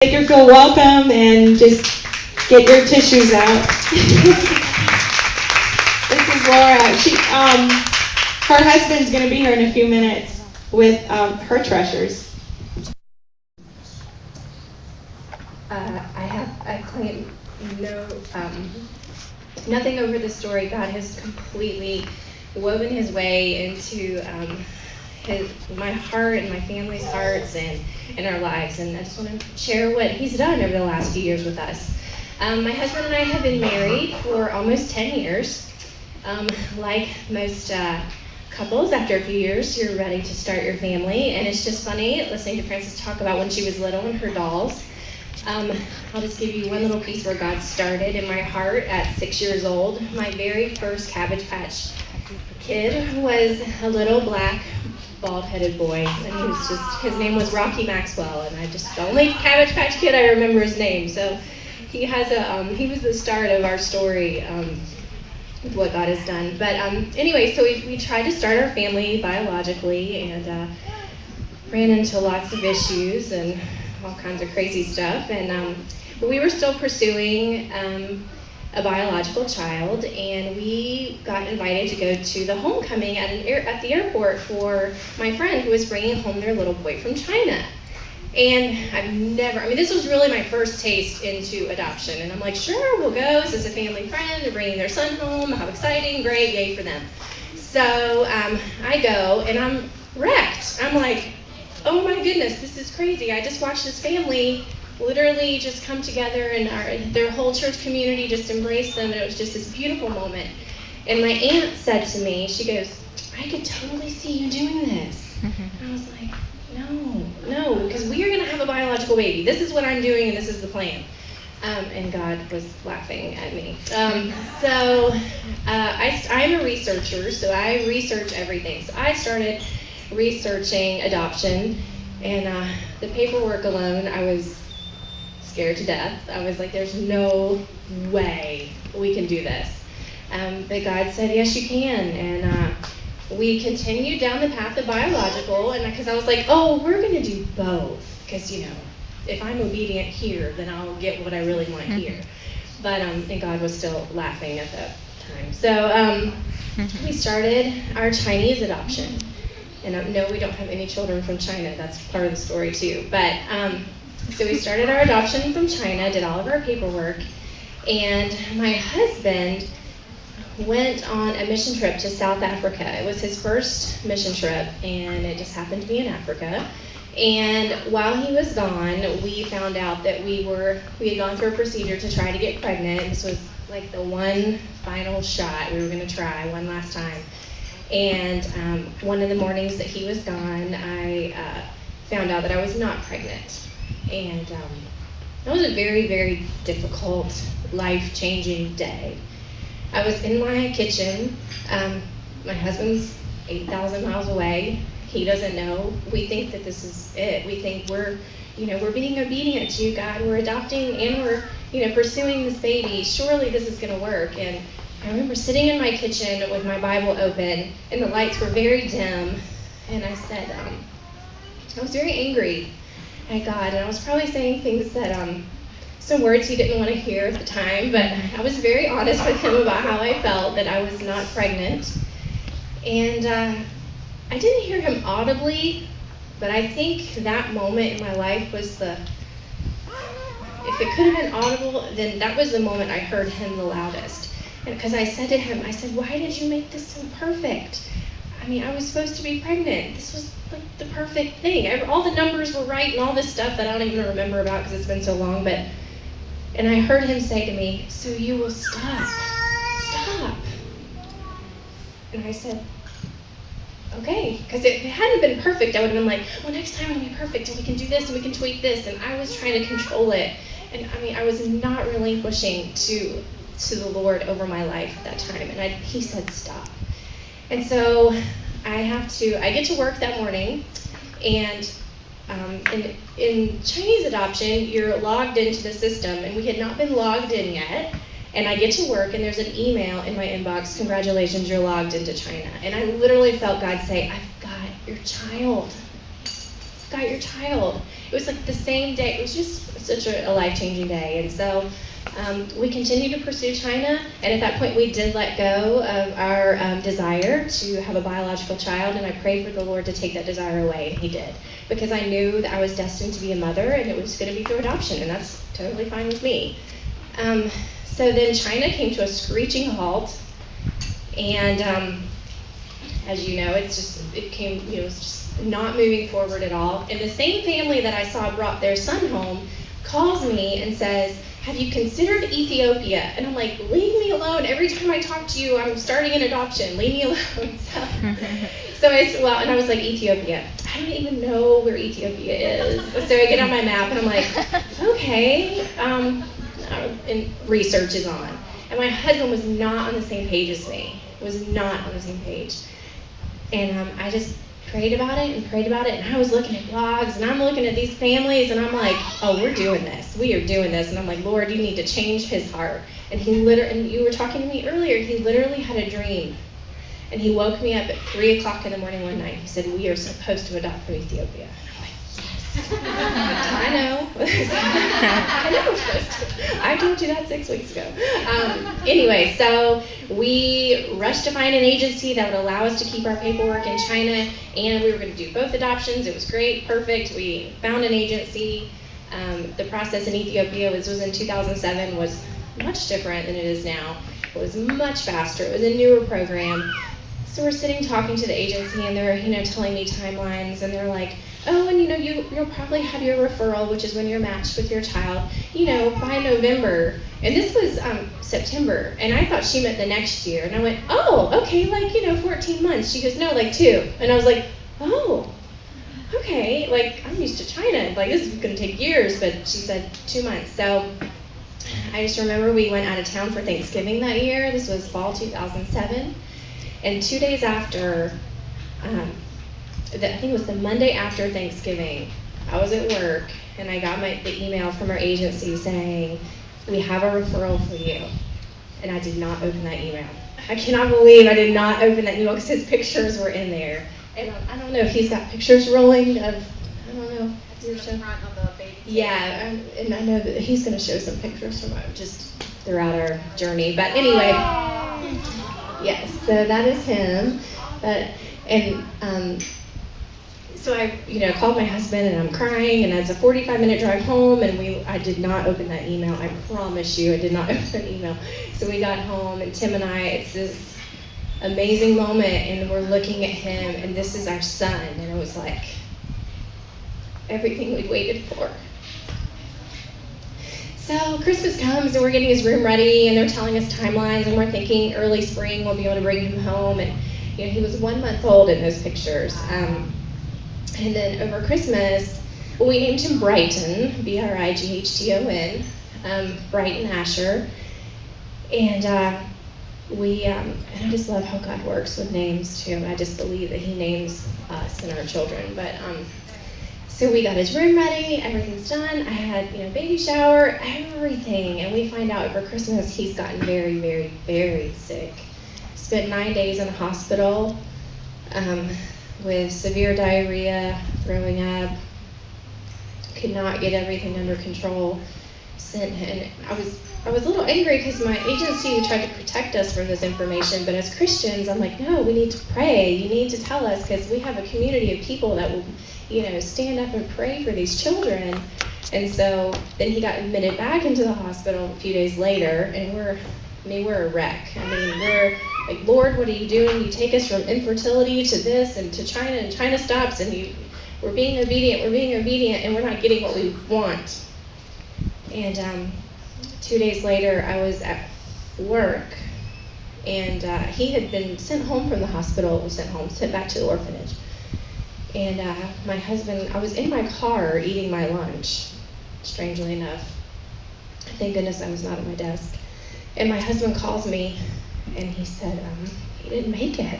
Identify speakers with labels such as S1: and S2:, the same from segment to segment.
S1: Make her feel welcome and just get your tissues out. This is Laura. Her husband's going to be here in a few minutes with her treasures.
S2: I claim nothing over the story. God has completely woven his way into my heart and my family's hearts and our lives, and I just want to share what he's done over the last few years with us. My husband and I have been married for almost 10 years. Like most couples, after a few years, you're ready to start your family, and it's just funny listening to Frances talk about when she was little and her dolls. I'll just give you one little piece where God started in my heart at 6 years old. My very first Cabbage Patch kid was a little black bald-headed boy, and his name was Rocky Maxwell, and the only Cabbage Patch kid I remember his name. So he was the start of our story with what God has done. But anyway, so we tried to start our family biologically and ran into lots of issues and all kinds of crazy stuff, and but we were still pursuing a biological child, and we got invited to go to the homecoming at the airport for my friend who was bringing home their little boy from China. And this was really my first taste into adoption, and I'm like, sure, we'll go. This is a family friend. They're bringing their son home. How exciting. Great. Yay for them. So I go, and I'm wrecked. I'm like, oh my goodness, this is crazy. I just watched this family literally just come together, and their whole church community just embraced them, and it was just this beautiful moment. And my aunt said to me, she goes, I could totally see you doing this. And I was like, no, because we are going to have a biological baby. This is what I'm doing, and this is the plan. And God was laughing at me. I'm a researcher, so I research everything. So I started researching adoption, and the paperwork alone, I was scared to death. I was like, there's no way we can do this. But God said, yes, you can. And we continued down the path of biological, and because I was like, oh, we're going to do both, because, if I'm obedient here, then I'll get what I really want here. But and God was still laughing at that time. So we started our Chinese adoption. And no, we don't have any children from China. That's part of the story too. But so we started our adoption from China, did all of our paperwork, and my husband went on a mission trip to South Africa. It was his first mission trip, and it just happened to be in Africa. And while he was gone, we found out that we had gone through a procedure to try to get pregnant. This was like the one final shot. We were going to try one last time. And one of the mornings that he was gone, I found out that I was not pregnant. And that was a very, very difficult, life-changing day. I was in my kitchen. My husband's 8,000 miles away. He doesn't know. We think that this is it. We think we're being obedient to you, God. We're adopting and we're, pursuing this baby. Surely this is going to work. And I remember sitting in my kitchen with my Bible open, and the lights were very dim, and I said, I was very angry at God, and I was probably saying things that, some words he didn't want to hear at the time, but I was very honest with him about how I felt, that I was not pregnant. And I didn't hear him audibly, but I think that moment in my life was if it could have been audible, then that was the moment I heard him the loudest. And because I said to him, why did you make this so perfect? I was supposed to be pregnant. This was like the perfect thing. All the numbers were right and all this stuff that I don't even remember about because it's been so long. And I heard him say to me, so you will stop. And I said, okay. Because if it hadn't been perfect, I would have been like, well, next time it'll be perfect and we can do this and we can tweak this. And I was trying to control it. And I was not relinquishing to the Lord over my life at that time. And he said, stop. And so I get to work that morning, and in Chinese adoption, you're logged into the system, and we had not been logged in yet. And I get to work, and there's an email in my inbox, congratulations, you're logged into China. And I literally felt God say, I've got your child. got your child. It was like the same day. It was just such a life-changing day. And so we continued to pursue China, and at that point we did let go of our desire to have a biological child, and I prayed for the Lord to take that desire away, and he did. Because I knew that I was destined to be a mother, and it was going to be through adoption, and that's totally fine with me. So then China came to a screeching halt, and as you know, it was just not moving forward at all. And the same family that I saw brought their son home calls me and says, have you considered Ethiopia? And I'm like, leave me alone. Every time I talk to you, I'm starting an adoption. Leave me alone. So I said, well, and I was like, Ethiopia. I don't even know where Ethiopia is. So I get on my map and I'm like, okay. And research is on. And my husband was not on the same page as me. Was not on the same page. And I just prayed about it, and I was looking at blogs, and I'm looking at these families, and I'm like, oh, we're doing this. We are doing this. And I'm like, Lord, you need to change his heart. And and you were talking to me earlier, he literally had a dream. And he woke me up at 3 o'clock in the morning one night. He said, we are supposed to adopt from Ethiopia. I know. I know we're supposed to. I told you that 6 weeks ago. Anyway, so we rushed to find an agency that would allow us to keep our paperwork in China, and we were going to do both adoptions. It was great, perfect. We found an agency. The process in Ethiopia was in 2007, was much different than it is now. It was much faster. It was a newer program. So we're sitting talking to the agency, and they're telling me timelines, and they're like, oh, and you'll probably have your referral, which is when you're matched with your child, by November. And this was September, and I thought she meant the next year. And I went, oh, okay, 14 months. She goes, no, 2. And I was like, oh, okay, I'm used to China. This is going to take years, but she said 2 months. So I just remember we went out of town for Thanksgiving that year. This was fall 2007. And 2 days after, I think it was the Monday after Thanksgiving, I was at work, and I got the email from our agency saying, we have a referral for you. And I did not open that email. I cannot believe I did not open that email because his pictures were in there. And I don't know if he's got pictures rolling of, I don't know.
S3: The front of the baby.
S2: Yeah, and I know that he's going to show some pictures from just throughout our journey. But anyway, yes, so that is him. So I called my husband, and I'm crying, and it's a 45-minute drive home, and I did not open that email. I promise you, I did not open that email. So we got home, and Tim and I, it's this amazing moment, and we're looking at him, and this is our son, and it was like everything we'd waited for. So Christmas comes, and we're getting his room ready, and they're telling us timelines, and we're thinking early spring we'll be able to bring him home, and he was 1 month old in those pictures. And then over Christmas, we named him Brighton, Brighton, Brighton Asher. And and I just love how God works with names too. I just believe that he names us and our children. But so we got his room ready, everything's done. I had baby shower, everything. And we find out over Christmas he's gotten very, very, very sick. Spent 9 days in the hospital. With severe diarrhea, throwing up, could not get everything under control. And I was a little angry because my agency tried to protect us from this information, but as Christians, I'm like, no, we need to pray. You need to tell us because we have a community of people that will, stand up and pray for these children. And so then he got admitted back into the hospital a few days later, and we're a wreck. We're like, Lord, what are you doing? You take us from infertility to this and to China, and China stops, and we're being obedient, and we're not getting what we want. And 2 days later, I was at work, and he had been sent home from the hospital, sent back to the orphanage. And my husband, I was in my car eating my lunch, strangely enough. Thank goodness I was not at my desk. And my husband calls me, and he said, he didn't make it.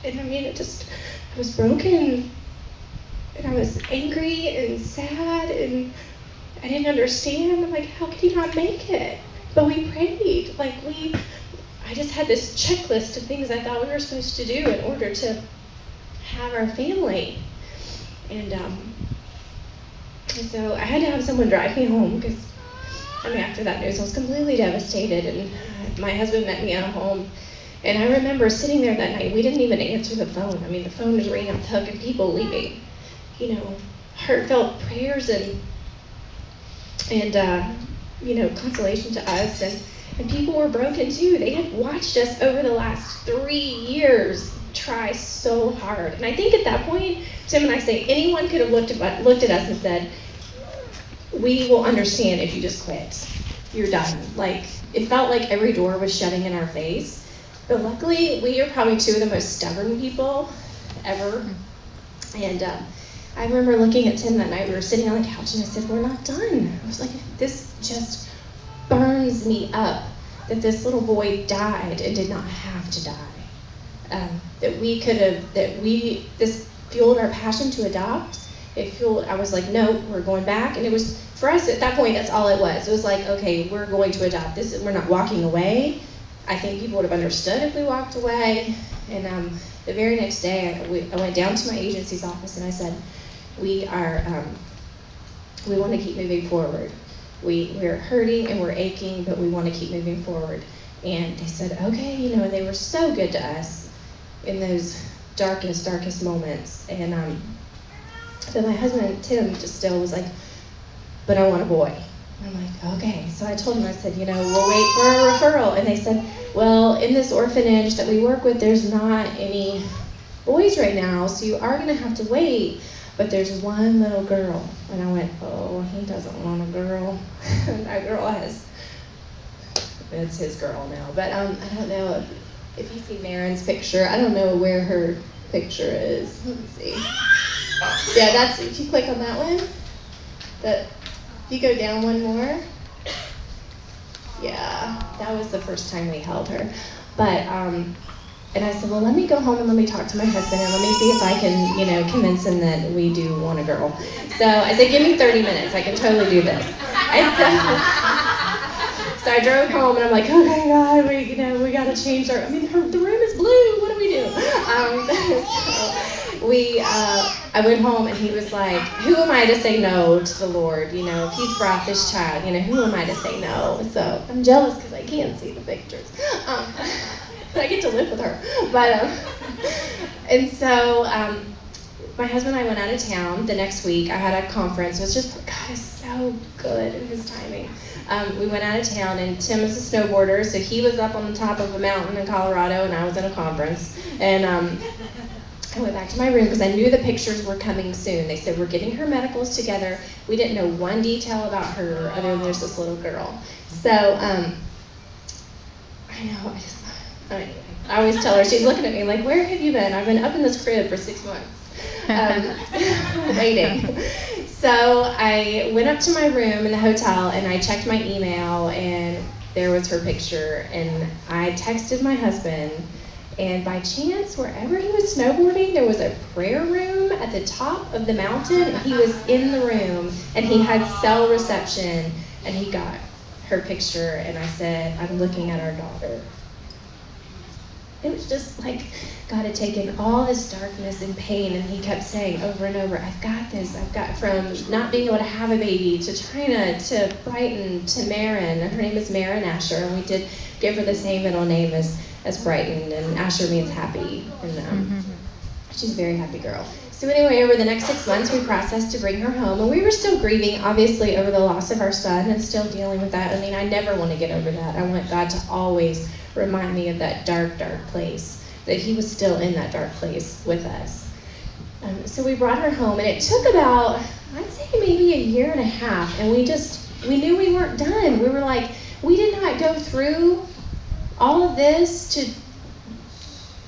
S2: And I was broken, and I was angry and sad, and I didn't understand. I'm like, how could he not make it? But we prayed. I just had this checklist of things I thought we were supposed to do in order to have our family. And so I had to have someone drive me home because, after that news, I was completely devastated. And my husband met me at home. And I remember sitting there that night. We didn't even answer the phone. The phone was ringing off the hook and people leaving, heartfelt prayers and consolation to us. And people were broken too. They had watched us over the last 3 years try so hard. And I think at that point, Tim and I say, anyone could have looked at us and said, we will understand if you just quit. You're done. It felt like every door was shutting in our face. But luckily, we are probably two of the most stubborn people ever. And I remember looking at Tim that night. We were sitting on the couch, and I said, we're not done. I was like, this just burns me up that this little boy died and did not have to die. This fueled our passion to adopt. I was like, no, we're going back. And it was, for us at that point, that's all it was. It was like, okay, we're going to adopt this. We're not walking away. I think people would have understood if we walked away. And the very next day, I went down to my agency's office and I said, we want to keep moving forward. We're hurting and we're aching, but we want to keep moving forward. And they said, okay, and they were so good to us in those darkest moments. And but my husband, Tim, just still was like, but I want a boy. And I'm like, okay. So I told him, I said, we'll wait for a referral. And they said, well, in this orphanage that we work with, there's not any boys right now, so you are going to have to wait. But there's one little girl. And I went, oh, he doesn't want a girl. And that girl it's his girl now. But I don't know if you see Marin's picture. I don't know where her picture is. Let me see. Yeah, if you click on that one, if you go down one more. Yeah, that was the first time we held her. But, and I said, well, let me go home and let me talk to my husband and let me see if I can, convince him that we do want a girl. So I said, give me 30 minutes. I can totally do this. So I drove home and I'm like, okay, God, we got to change the room is blue. What do we do? I went home and he was like, who am I to say no to the Lord? If he's brought this child, who am I to say no? So I'm jealous because I can't see the pictures. But I get to live with her. But, and so my husband and I went out of town the next week. I had a conference. It was just, God is so good in his timing. We went out of town, and Tim is a snowboarder, so he was up on the top of a mountain in Colorado, and I was in a conference. And I went back to my room because I knew the pictures were coming soon. They said, we're getting her medicals together. We didn't know one detail about her other than there's this little girl. So, I always tell her, she's looking at me like, where have you been? I've been up in this crib for 6 months. Waiting. So I went up to my room in the hotel and I checked my email and there was her picture, and I texted my husband, and by chance, wherever he was snowboarding, there was a prayer room at the top of the mountain. He was in the room and he had cell reception, and he got her picture, and I said, I'm looking at our daughter. It was just like God had taken all this darkness and pain, and he kept saying over and over, I've got this. I've got, from not being able to have a baby to China to Brighton to Marin. Her name is Marin Asher, and we did give her the same middle name as Brighton, and Asher means happy, and she's a very happy girl. So anyway, over the next 6 months, we processed to bring her home, and we were still grieving, obviously, over the loss of our son, and still dealing with that. I never want to get over that. I want God to always remind me of that dark, dark place, that he was still in that dark place with us. So we brought her home, and it took about, I'd say maybe a year and a half, and we knew we weren't done. We were like, we did not go through all of this to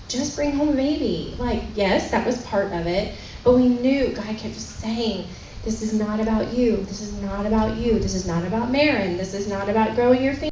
S2: just bring home a baby. Yes, that was part of it, but we knew, God kept saying, this is not about you. This is not about you. This is not about Marin. This is not about growing your family.